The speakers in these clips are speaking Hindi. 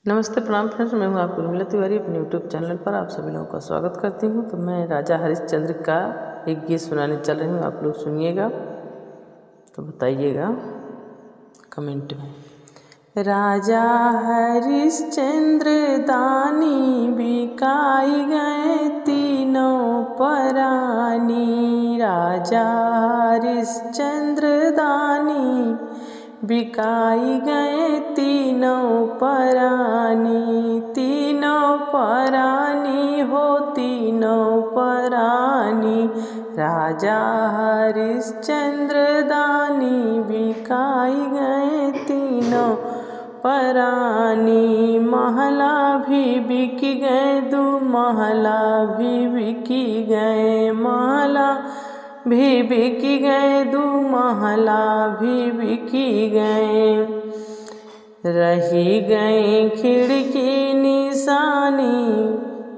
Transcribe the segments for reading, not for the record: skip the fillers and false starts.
नमस्ते प्रणाम फ्रेंड्स, मैं हूं आपकी उर्मिला तिवारी। अपने यूट्यूब चैनल पर आप सभी लोगों का स्वागत करती हूं। तो मैं राजा हरिश्चंद्र का एक गीत सुनाने चल रही हूं, आप लोग सुनिएगा तो बताइएगा कमेंट में। राजा हरिश्चंद्र दानी बिकाई गए तीनों परानी। राजा हरिश्चंद्र दानी बिकाई गए तीनों परानी। तीनों परानी हो तीनों परानी। राजा हरिश्चंद्र दानी बिकाई गए तीनों परानी। महला भी बिक गए, दो महला भी बिकी गए। महला भी बिक गए, दो महला भी बिकी गए। रही गए खिड़की निशानी,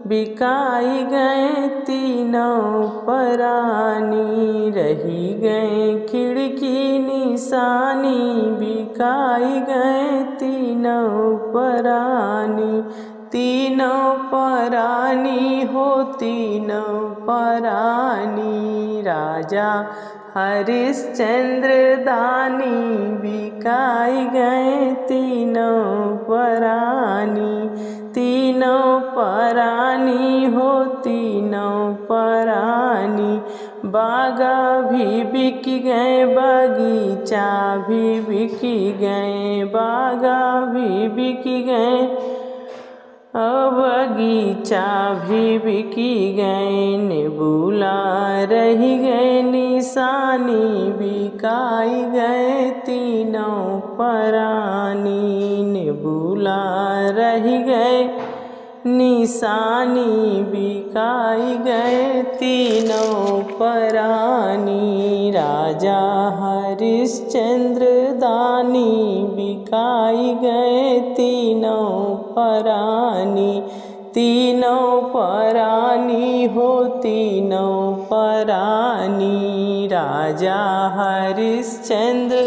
बिकाई गए तीनों परानी। रही गए खिड़की निशानी, बिकाई गए तीनों परानी। तीनों परानी हो तीनों परानी। राजा हरिश्चंद्र दानी बिकाई गए तीनों परानी। तीनों परानी हो तीनों परानी। बागा भी बिक गए, बगीचा भी बिक गए। बागा भी बिक गए, बगीचा भी बिकी गए। नेबुला रही गए निशानी, बिकाई गए तीनों परानी। नेबुला रही गए निशानी, बिकाई गए तीनों परानी। राजा हरिश्चंद्र दानी बिकाई गए तीनों परानी। तीनों परानी हो तीनों परानी। राजा हरिश्चंद्र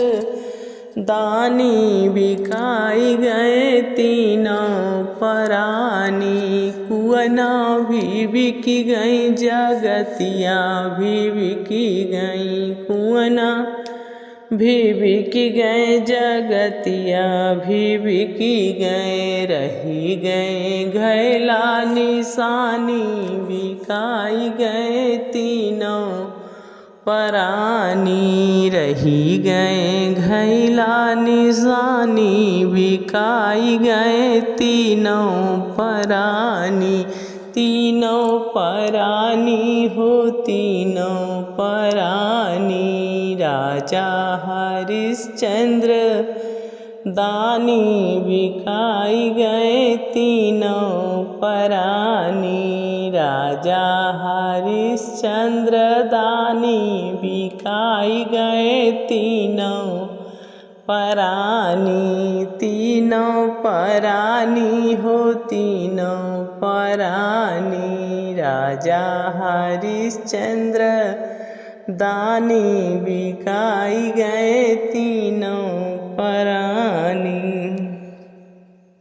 दानी बिकाई गए तीनों परानी। कुआना भी बिकी गई, जगतिया भी बिकी गई। कुआना भी बिकी गए, जगतिया भी बिकी गए। रही गए घैला निशानी, बिकाई गए तीनों परानी। रही गए घैला निशानी, बिकाई गए तीनों परानी। तीनों परानी हो तीनों परानी। राजा हरिश्चंद्र दानी बिकाई गए तीनों परानी। राजा हरिश्चंद्र दानी बिकाई गए तीनों परानी। तीनों परानी हो तीनों परानी। राजा हरिश्चंद्र दानी बिकाई गए तीनों परानी।